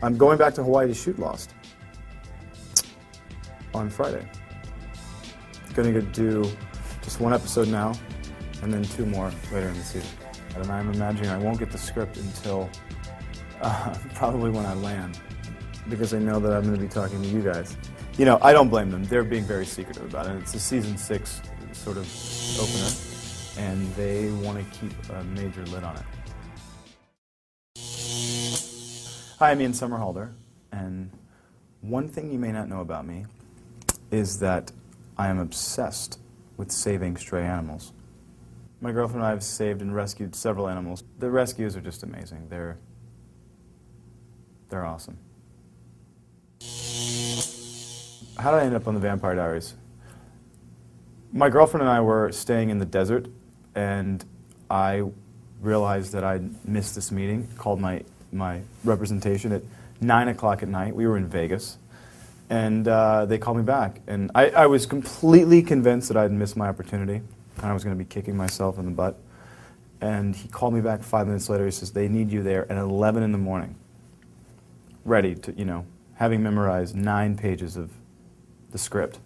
I'm going back to Hawaii to shoot Lost on Friday. Going to do just one episode now, and then 2 more later in the season. And I'm imagining I won't get the script until probably when I land, because I know that I'm going to be talking to you guys. You know, I don't blame them. They're being very secretive about it. It's a season 6 sort of opener, and they want to keep a major lid on it. Hi, I'm Somerhalder, and one thing you may not know about me is that I am obsessed with saving stray animals. My girlfriend and I have saved and rescued several animals. The rescues are just amazing. They're awesome. How did I end up on the Vampire Diaries? My girlfriend and I were staying in the desert, and I realized that I'd missed this meeting, called my representation at 9 o'clock at night. We were in Vegas, and they called me back. And I was completely convinced that I'd missed my opportunity, and I was going to be kicking myself in the butt. And he called me back 5 minutes later. He says, they need you there at 11 in the morning, ready to, you know, having memorized 9 pages of the script.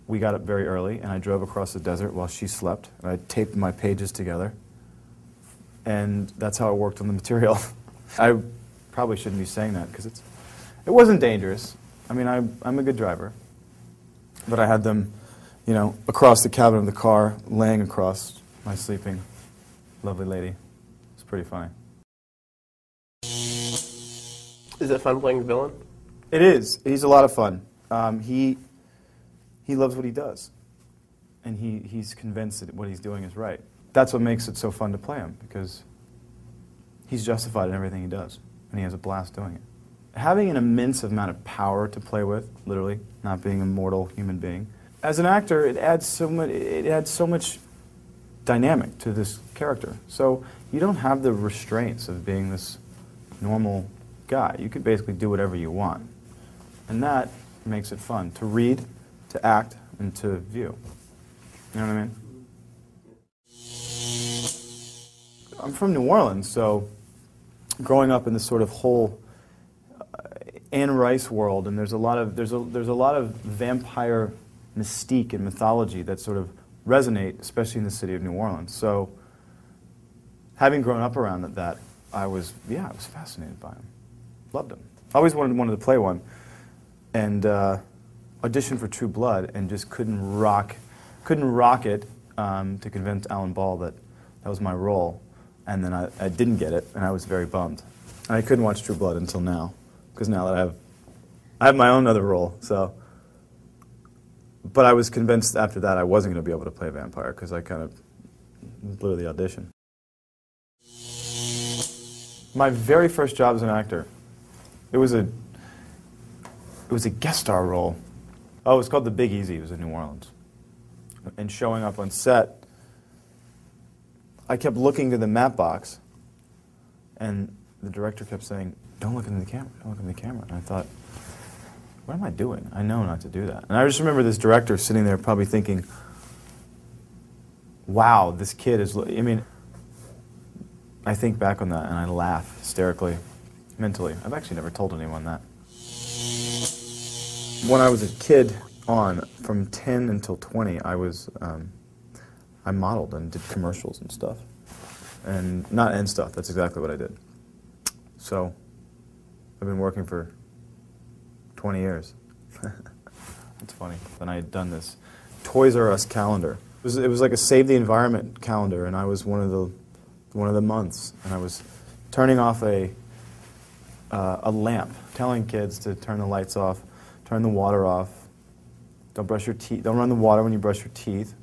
We got up very early, and I drove across the desert while she slept, and I taped my pages together. And that's how it worked on the material. I probably shouldn't be saying that, because it wasn't dangerous. I mean, I'm a good driver. But I had them, you know, across the cabin of the car, laying across my sleeping lovely lady. It's pretty funny. Is it fun playing the villain? It is. He's a lot of fun. He loves what he does. And he's convinced that what he's doing is right. That's what makes it so fun to play him, because he's justified in everything he does, and he has a blast doing it. Having an immense amount of power to play with, literally, not being a mortal human being, as an actor, it adds so much dynamic to this character. So you don't have the restraints of being this normal guy. You could basically do whatever you want. And that makes it fun to read, to act, and to view. You know what I mean? I'm from New Orleans, so growing up in this sort of whole Anne Rice world, and there's a lot of vampire mystique and mythology that sort of resonate, especially in the city of New Orleans. So, having grown up around that, I was fascinated by him, loved him. I always wanted to play one, and auditioned for True Blood, and just couldn't rock it to convince Alan Ball that was my role. And then I didn't get it, and I was very bummed. And I couldn't watch True Blood until now, because now that I have my own other role. So, but I was convinced after that I wasn't going to be able to play a vampire, because I kind of blew the audition. My very first job as an actor, it was a guest star role. Oh, it was called The Big Easy. It was in New Orleans, and showing up on set, I kept looking to the map box, and the director kept saying, don't look into the camera, don't look into the camera. And I thought, what am I doing? I know not to do that. And I just remember this director sitting there probably thinking, wow, this kid is, I mean, I think back on that and I laugh hysterically, mentally. I've actually never told anyone that. When I was a kid on, from 10 until 20, I modeled and did commercials and stuff. And stuff, that's exactly what I did. So, I've been working for 20 years. That's funny. And I had done this Toys R Us calendar. It was like a Save the Environment calendar, and I was one of the months. And I was turning off a lamp, telling kids to turn the lights off, turn the water off, don't brush your teeth, don't run the water when you brush your teeth.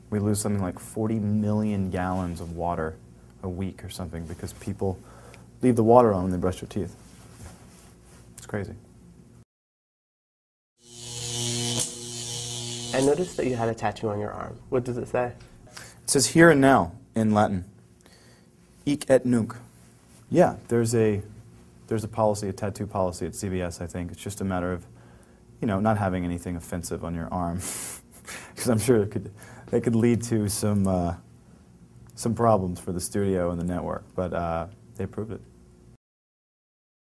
We lose something like 40 million gallons of water a week or something because people leave the water on when they brush their teeth. It's crazy. I noticed that you had a tattoo on your arm. What does it say? It says here and now in Latin. Hic et nunc. Yeah, there's a policy, a tattoo policy at CBS, I think. It's just a matter of, you know, not having anything offensive on your arm. Because I'm sure that could lead to some problems for the studio and the network, but they approved it.